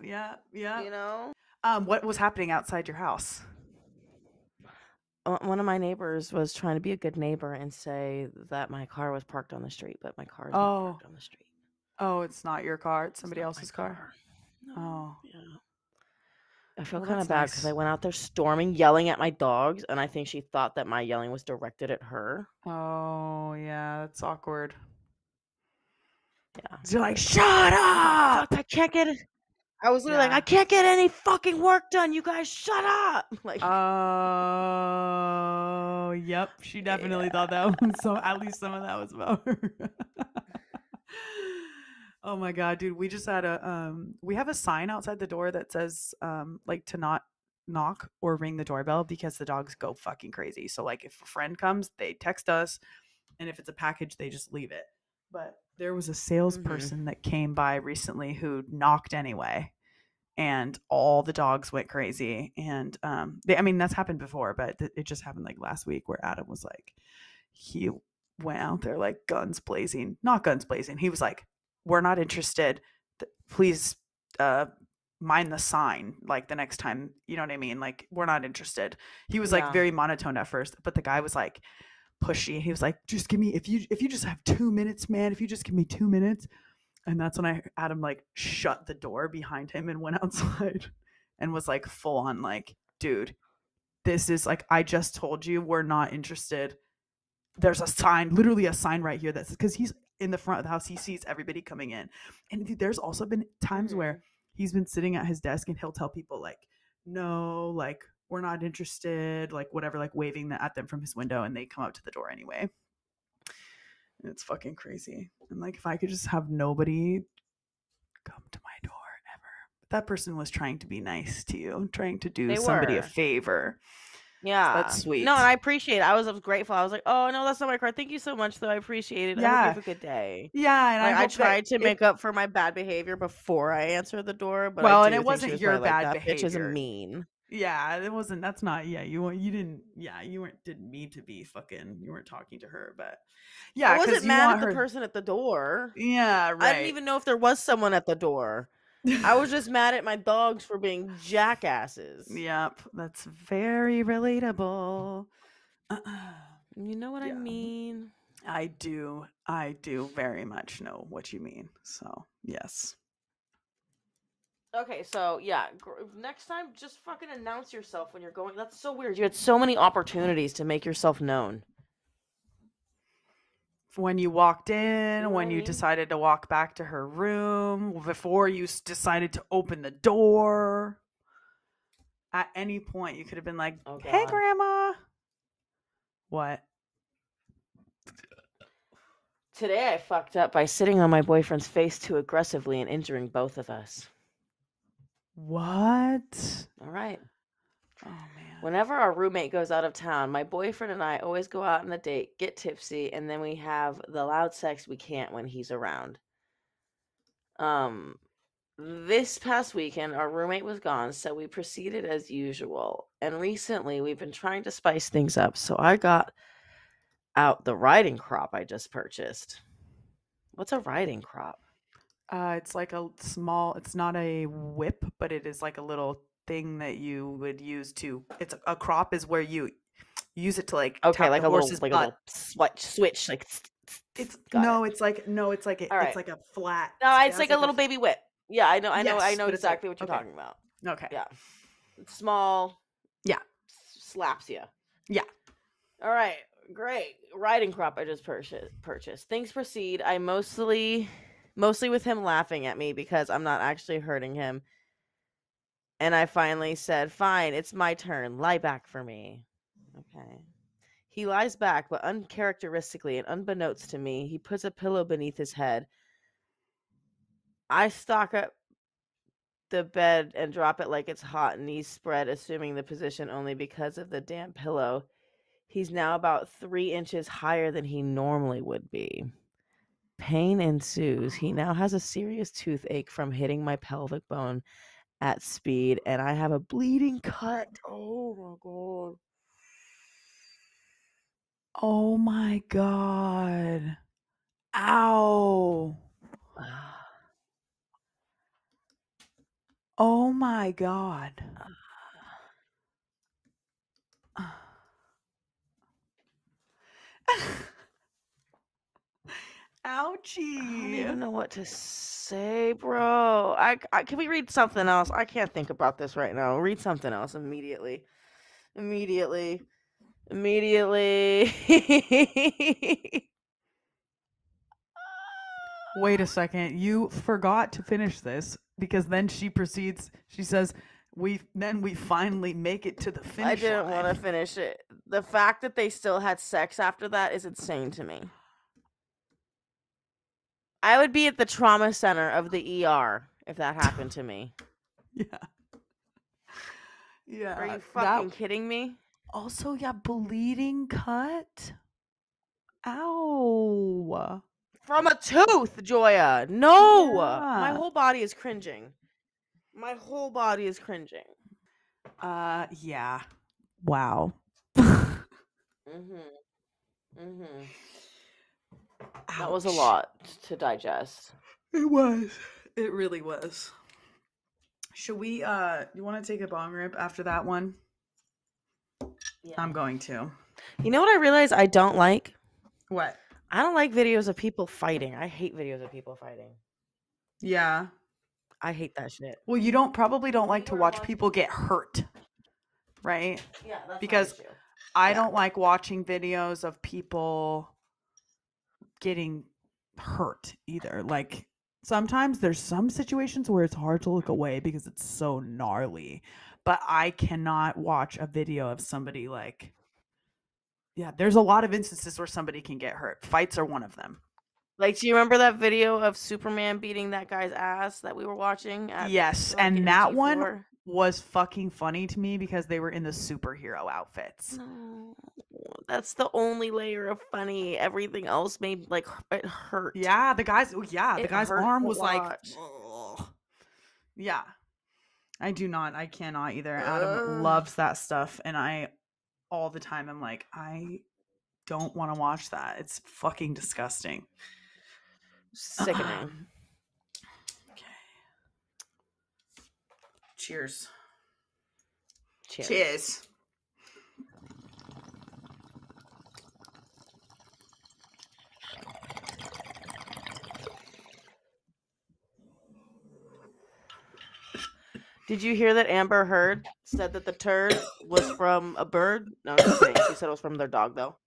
You know? What was happening outside your house? One of my neighbors was trying to be a good neighbor and say that my car was parked on the street, but my car is not parked on the street. Oh, it's not your car. It's somebody else's car. No. Oh. Yeah. I feel kind of bad because I went out there storming, yelling at my dogs, and I think she thought that my yelling was directed at her. Oh, yeah, that's awkward. Yeah. You're like, "Shut up! Fuck, I can't get it." I was literally like, "I can't get any fucking work done. You guys shut up!" Like, oh, yep. She definitely thought that was so. At least some of that was about her. Oh my God, dude. We just had we have a sign outside the door that says like to not knock or ring the doorbell because the dogs go fucking crazy. So like if a friend comes, they text us, and if it's a package, they just leave it. But there was a salesperson that came by recently who knocked anyway, and all the dogs went crazy. And I mean that's happened before, but it just happened like last week where Adam was like, he went out there like guns blazing, not guns blazing. He was like, "We're not interested. Please mind the sign like the next time." You know what I mean? Like, "We're not interested." He was like very monotone at first, but the guy was like pushy. He was like, "Just give me, if you just have 2 minutes, man, if you just give me 2 minutes." And that's when Adam like shut the door behind him and went outside and was like full on like, "Dude, this is like, I just told you we're not interested. There's a sign, literally a sign right here that says," because he's in the front of the house, he sees everybody coming in. And there's also been times where he's been sitting at his desk and he'll tell people like, "No, like we're not interested," like whatever, like waving at them from his window, and they come up to the door anyway. And it's fucking crazy. And like if I could just have nobody come to my door ever. But that person was trying to be nice to you, trying to do somebody a favor. Yeah. That's sweet. No, and I appreciate it. I was grateful. I was like, oh, no, that's not my card. Thank you so much, though. I appreciate it. I hope you have a good day. Yeah, and like, I hope tried to make up for my bad behavior before I answered the door, but well, I and do it think wasn't she was your probably bad like, that behavior. bitch is mean. Yeah, it wasn't. That's not. Yeah, you didn't. Yeah, didn't mean to be fucking. You weren't talking to her, but yeah, I wasn't mad at her... the person at the door. Yeah, right. I didn't even know if there was someone at the door. I was just mad at my dogs for being jackasses. Yep, that's very relatable. You know what I mean? I do very much know what you mean. So yes. Okay, so yeah, next time just fucking announce yourself when you're going. That's so weird. You had so many opportunities to make yourself known. When you walked in, when you decided to walk back to her room, before you decided to open the door. At any point, you could have been like, hey, Grandma. What? Today I fucked up by sitting on my boyfriend's face too aggressively and injuring both of us. What? All right. Oh, man. Whenever our roommate goes out of town, my boyfriend and I always go out on a date, get tipsy, and then we have the loud sex we can't when he's around. This past weekend, our roommate was gone, so we proceeded as usual. And recently, we've been trying to spice things up, so I got out the riding crop I just purchased. What's a riding crop? It's like a small, it's not a whip, but it is like a little thing that you would use to, it's a crop is where you use it to like, okay, like a little switch, like it's like a flat. No, it's like a little baby whip. Yeah, I know exactly what you're talking about. Okay. Yeah. It's small. Yeah. Slaps you. Yeah. All right. Great. Riding crop I just purchased. Things proceed. I mostly with him laughing at me because I'm not actually hurting him. And I finally said, fine, it's my turn. Lie back for me. Okay. He lies back, but uncharacteristically and unbeknownst to me, he puts a pillow beneath his head. I stalk up the bed and drop it like it's hot, knees spread, assuming the position only because of the damp pillow. He's now about 3 inches higher than he normally would be. Pain ensues. He now has a serious toothache from hitting my pelvic bone at speed, and I have a bleeding cut. Oh my god. Oh my god. Ow. Oh my god. Ouchie. I don't even know what to say, bro. I can we read something else? I can't think about this right now. Read something else immediately. Wait a second. You forgot to finish this because then she proceeds. She says, we finally make it to the finish line. I didn't want to finish it. The fact that they still had sex after that is insane to me. I would be at the trauma center of the ER if that happened to me. Yeah. Yeah. Are you fucking kidding me? Also, yeah, bleeding cut. Ow. From a tooth, Joya. No. Yeah. My whole body is cringing. Yeah. Wow. That was a lot to digest. It was. It really was. Should we you want to take a bong rip after that one? Yeah. I'm going to. You know what I realized I don't like? What? I don't like videos of people fighting. I hate videos of people fighting. Yeah. I hate that shit. Well, you probably don't like to watch people get hurt. Right? Yeah, that's because I don't like watching videos of people getting hurt either. Like sometimes there's some situations where it's hard to look away because it's so gnarly, but I cannot watch a video of somebody like, yeah, there's a lot of instances where somebody can get hurt. Fights are one of them. Like, do you remember that video of Superman beating that guy's ass that we were watching? Yes, and that one was fucking funny to me because they were in the superhero outfits. No, that's the only layer of funny. Everything else made like it hurt. Yeah, the guy's arm was like, ugh. yeah. I cannot either. Adam loves that stuff, and I all the time I'm like, I don't want to watch that. It's fucking disgusting. Sickening. Okay. Cheers. Cheers. Did you hear that Amber Heard said that the turd was from a bird? No, I'm just kidding. She said it was from their dog, though.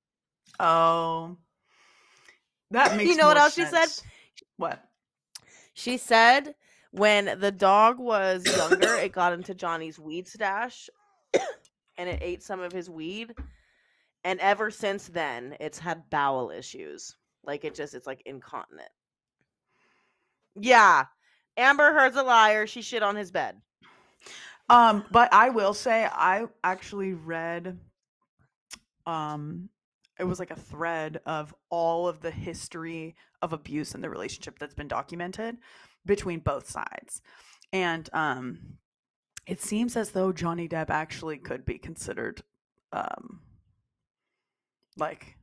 Oh. That makes You know what else sense. she said? What? She said when the dog was younger, it got into Johnny's weed stash and it ate some of his weed. And ever since then, it's had bowel issues. Like it's like incontinent. Yeah. Amber Heard's a liar. She shit on his bed. But I will say I actually read it was like a thread of all of the history of abuse in the relationship that's been documented between both sides. And it seems as though Johnny Depp actually could be considered like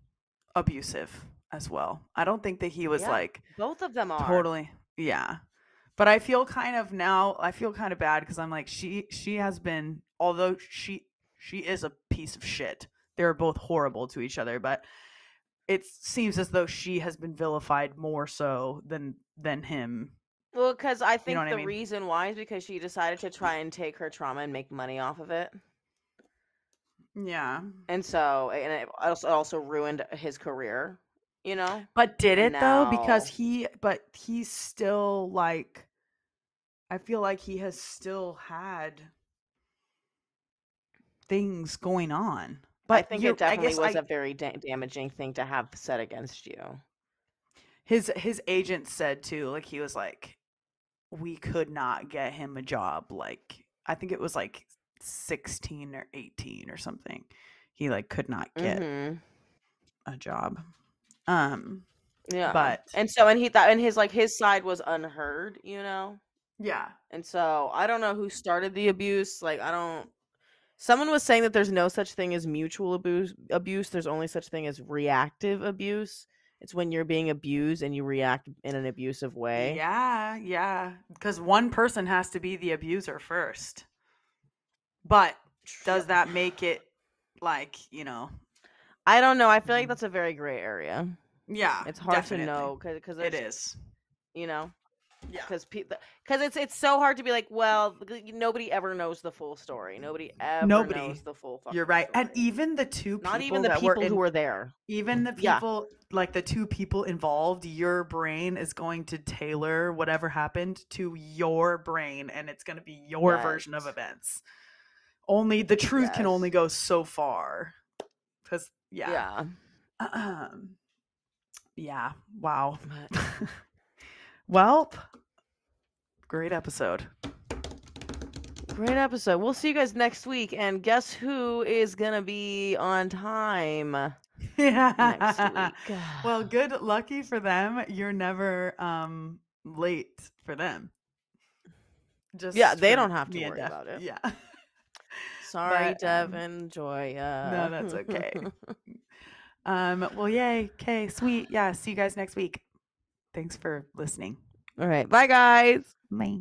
abusive as well. I don't think that he was like both of them are totally, yeah. But I feel kind of bad because I'm like she has been, although she is a piece of shit. They're both horrible to each other, but it seems as though she has been vilified more so than him. Well, because I think the reason why is because she decided to try and take her trauma and make money off of it. Yeah. And so, and it also ruined his career, you know? But did it though? Because he's still like, I feel like he has still had things going on. But I think it definitely was a very damaging thing to have said against you. His agent said too, like he was like, we could not get him a job. Like I think it was like 16 or 18 or something. He like could not get a job. Yeah. But and so he thought, and his side was unheard, you know? Yeah. And so I don't know who started the abuse. Like someone was saying that there's no such thing as mutual abuse. There's only such thing as reactive abuse. It's when you're being abused and you react in an abusive way. Yeah. Because one person has to be the abuser first. But does that make it like, you know? I don't know. I feel like that's a very gray area. Yeah. It's hard to know because it is. You know? Yeah. Because it's so hard to be like, well, nobody ever knows the full story. Nobody knows the full fucking You're right. story. And even the two people, not even the people who were there. Even the people, like the two people involved, your brain is going to tailor whatever happened to your brain, and it's going to be your version of events. Only the truth can only go so far. Because yeah. Wow. Well, great episode. We'll see you guys next week. And guess who is going to be on time next week? Well, good lucky for them. You're never late for them. They don't have to worry about it. Yeah. Sorry, Dev and Joya. No, that's okay. Well, yay. Okay, sweet. Yeah, see you guys next week. Thanks for listening. All right. Bye, guys. Bye.